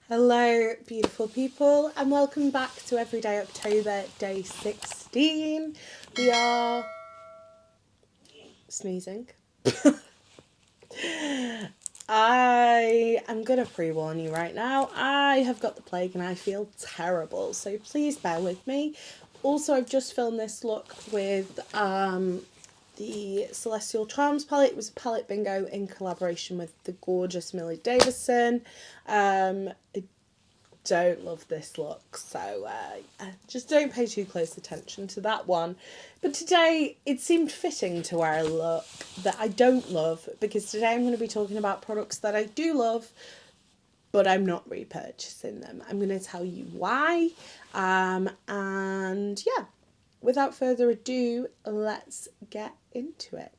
Hello, beautiful people, and welcome back to Everyday October, day 16. We are sneezing. I am going to pre warn you right now. I have got the plague and I feel terrible, so please bear with me. Also, I've just filmed this look with the Celestial Charms palette. It was a palette bingo in collaboration with the gorgeous Millie Davison. I don't love this look, so just don't pay too close attention to that one. But today it seemed fitting to wear a look that I don't love, because today I'm going to be talking about products that I do love but I'm not repurchasing them. I'm going to tell you why. And yeah, without further ado, let's get into it.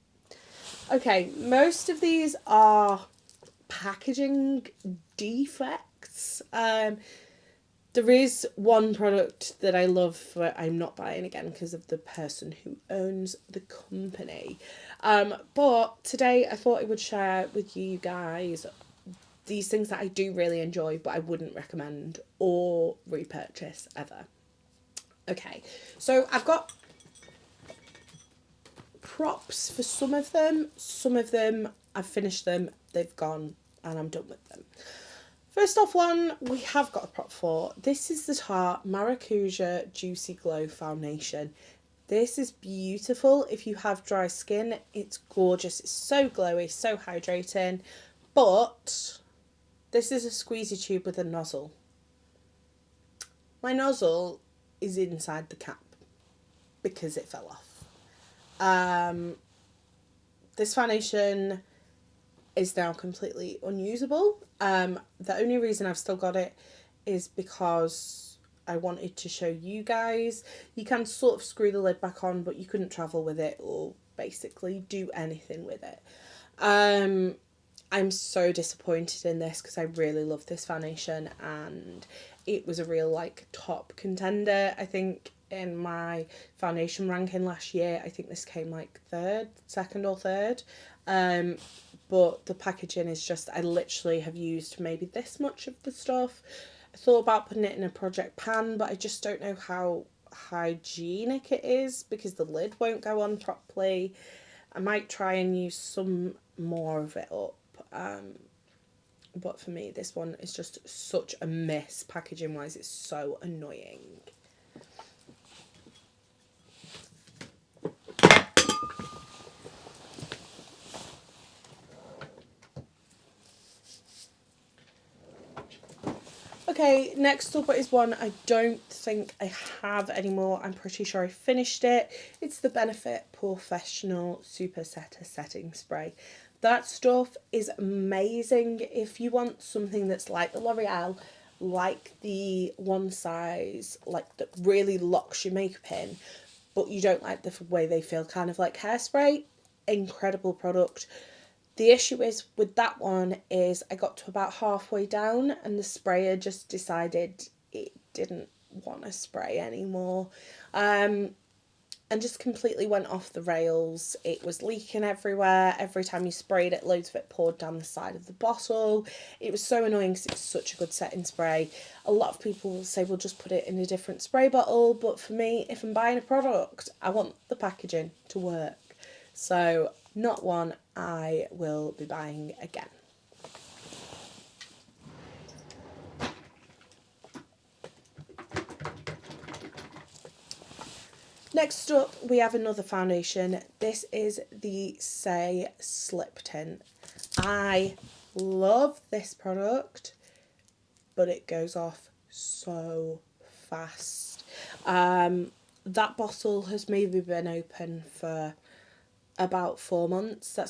Okay, most of these are packaging defects. There is one product that I love but I'm not buying again because of the person who owns the company. But today I thought I would share with you guys these things that I do really enjoy but I wouldn't recommend or repurchase ever. Okay, so I've got props for some of them. Some of them I've finished them, they've gone, and I'm done with them. First off, one we have got a prop for. This is the Tarte Maracuja Juicy Glow Foundation. This is beautiful if you have dry skin. It's gorgeous. It's so glowy, so hydrating. But this is a squeezy tube with a nozzle. My nozzle is inside the cap because it fell off. This foundation is now completely unusable. The only reason I've still got it is because I wanted to show you guys. You can sort of screw the lid back on, but you couldn't travel with it or basically do anything with it. I'm so disappointed in this because I really love this foundation and it was a real top contender. I think in my foundation ranking last year, I think this came second or third. But the packaging is just, I literally have used maybe this much of the stuff. I thought about putting it in a project pan, but I just don't know how hygienic it is because the lid won't go on properly. I might try and use some more of it up. But for me, this one is just such a miss packaging wise. It's so annoying. Okay, next up is one I don't think I have anymore. I'm pretty sure I finished it. It's the Benefit Professional Super Setter Setting Spray. That stuff is amazing. If you want something that's like the L'Oreal, like the one size, that really locks your makeup in, but you don't like the way they feel, kind of like hairspray, incredible product. The issue is with that one is I got to about halfway down and the sprayer just decided it didn't want to spray anymore. And just completely went off the rails. It was leaking everywhere. Every time you sprayed it, loads of it poured down the side of the bottle. It was so annoying because it's such a good setting spray. A lot of people will say, well, just put it in a different spray bottle. But for me, if I'm buying a product, I want the packaging to work. So not one I will be buying again. Next up, we have another foundation. This is the Say Slip Tint. I love this product, but it goes off so fast. That bottle has maybe been open for about 4 months. I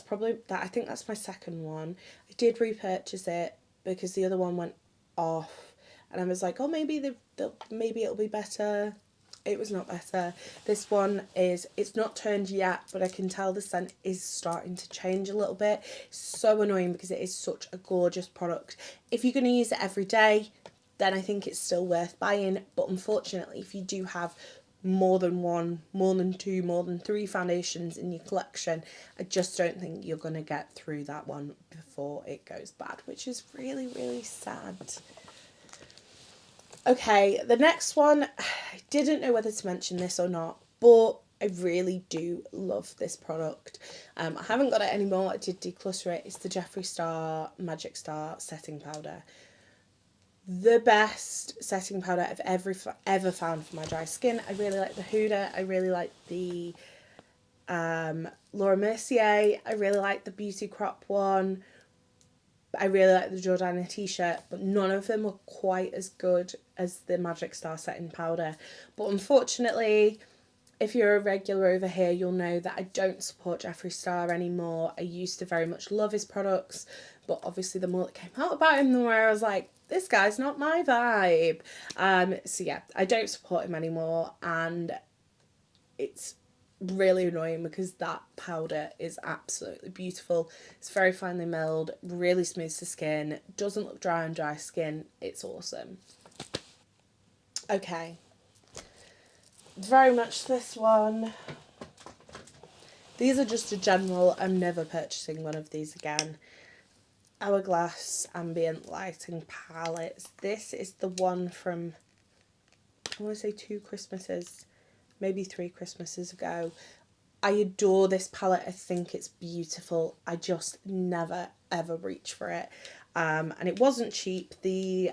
think that's my second one. I did repurchase it because the other one went off and I was like, oh, maybe it'll be better. It was not better. This one it's not turned yet, but I can tell the scent is starting to change a little bit. It's so annoying because it is such a gorgeous product. If you're going to use it every day, then I think it's still worth buying. But unfortunately, if you do have more than one, more than two, more than three foundations in your collection, I just don't think you're going to get through that one before it goes bad, which is really, really sad. Okay, the next one, I didn't know whether to mention this or not, but I really do love this product. I haven't got it anymore. I did declutter it. It's the Jeffree Star Magic Star setting powder. The best setting powder I've ever found for my dry skin. I really like the Huda. I really like the Laura Mercier. I really like the Beauty Crop one. I really like the Jordana t-shirt, but none of them were quite as good as the Magic Star setting powder. But unfortunately, if you're a regular over here, you'll know that I don't support Jeffree Star anymore. I used to very much love his products, but obviously the more that came out about him, the more I was like, this guy's not my vibe. So yeah, I don't support him anymore, and it's really annoying because that powder is absolutely beautiful. It's very finely milled, really smooths the skin, doesn't look dry on dry skin. It's awesome. Okay, very much this one. These are just a general, I'm never purchasing one of these again. Hourglass Ambient Lighting Palettes. This is the one from, I want to say 2 Christmases, maybe 3 Christmases ago. I adore this palette. I think it's beautiful. I just never ever reach for it. And it wasn't cheap. The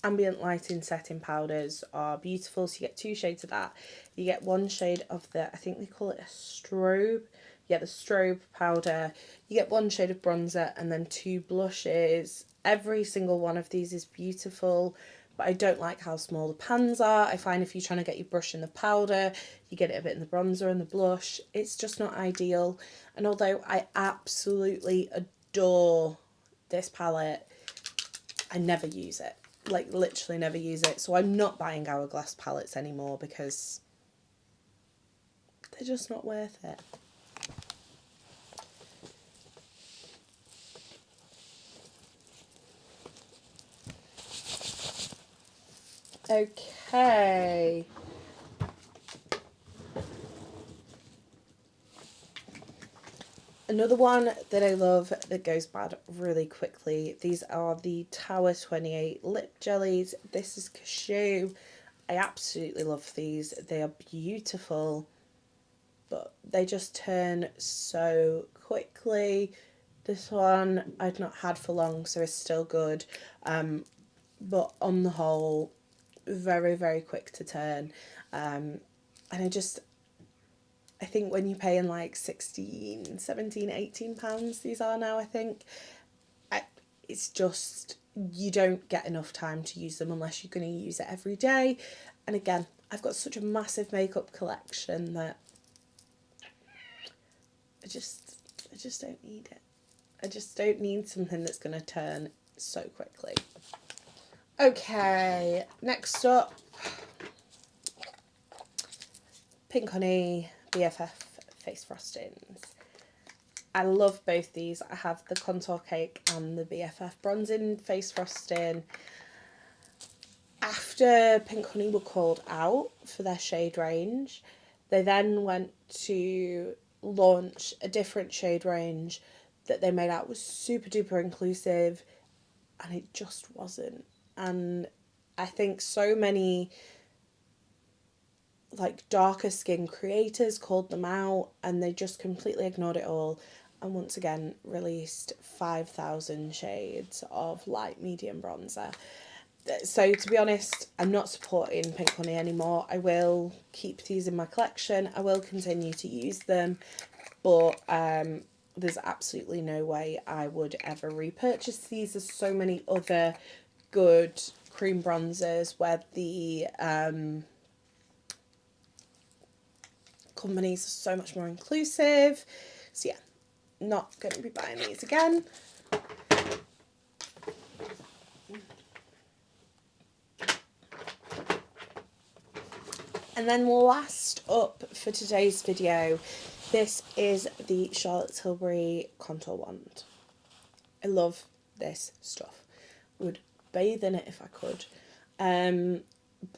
ambient lighting setting powders are beautiful. So you get 2 shades of that. You get 1 shade of the, I think they call it a strobe. You get the strobe powder. You get 1 shade of bronzer and then 2 blushes. Every single one of these is beautiful. But I don't like how small the pans are. I find if you're trying to get your brush in the powder, you get it a bit in the bronzer and the blush. It's just not ideal. And although I absolutely adore this palette, I never use it. Like, literally never use it. So I'm not buying Hourglass palettes anymore because they're just not worth it. Okay. Another one that I love that goes bad really quickly. These are the Tower 28 lip jellies. This is cashew. I absolutely love these. They are beautiful, but they just turn so quickly. This one I've not had for long, so it's still good. But on the whole, very, very quick to turn. And I think when you're paying like 16, 17, 18 pounds, these are now, I think, it's just, you don't get enough time to use them unless you're going to use it every day. And again, I've got such a massive makeup collection that I just don't need it. I just don't need something that's going to turn so quickly. Okay, next up, Pink Honey BFF face frostings. I love both these. I have the Contour Cake and the BFF bronzing face frosting. After Pink Honey were called out for their shade range, they then went to launch a different shade range that they made out was super duper inclusive, and it just wasn't. And I think so many like darker skin creators called them out and they just completely ignored it all, and once again released 5,000 shades of light medium bronzer. So to be honest, I'm not supporting Pink Honey anymore. I will keep these in my collection. I will continue to use them, but there's absolutely no way I would ever repurchase these. There's so many other good cream bronzers where the companies are so much more inclusive. So yeah, not going to be buying these again. And then last up for today's video, this is the Charlotte Tilbury Contour Wand. I love this stuff. I would bathe in it if I could.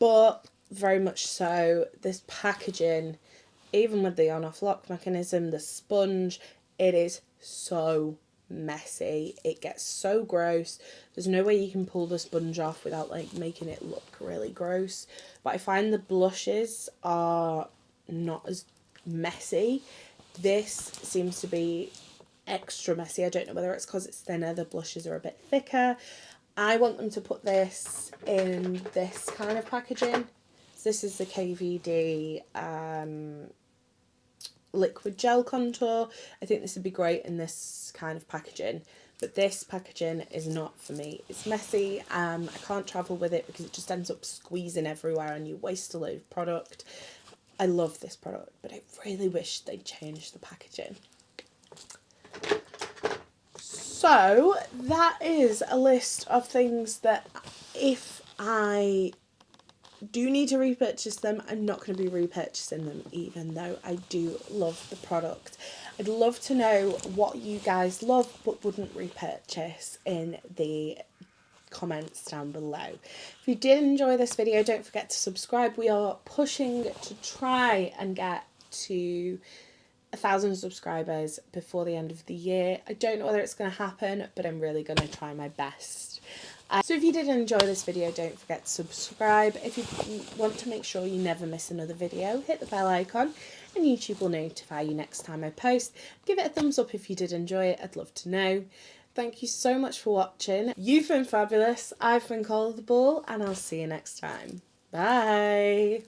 But very much so, this packaging, even with the on-off lock mechanism, the sponge, it is so messy. It gets so gross. There's no way you can pull the sponge off without like making it look really gross. But I find the blushes are not as messy. This seems to be extra messy. I don't know whether it's because it's thinner, the blushes are a bit thicker. I want them to put this in this kind of packaging. So this is the KVD liquid gel contour. I think this would be great in this kind of packaging, but this packaging is not for me. It's messy. I can't travel with it because it just ends up squeezing everywhere and you waste a load of product. I love this product, but I really wish they'd change the packaging. So that is a list of things that if I do need to repurchase them, I'm not going to be repurchasing them, even though I do love the product. I'd love to know what you guys love but wouldn't repurchase in the comments down below. If you did enjoy this video, don't forget to subscribe. We are pushing to try and get to 1,000 subscribers before the end of the year. I don't know whether it's going to happen, but I'm really going to try my best. So if you did enjoy this video, don't forget to subscribe. If you want to make sure you never miss another video, hit the bell icon and YouTube will notify you next time I post. Give it a thumbs up if you did enjoy it. I'd love to know. Thank you so much for watching. You've been fabulous. I've been Coleoftheball and I'll see you next time. Bye.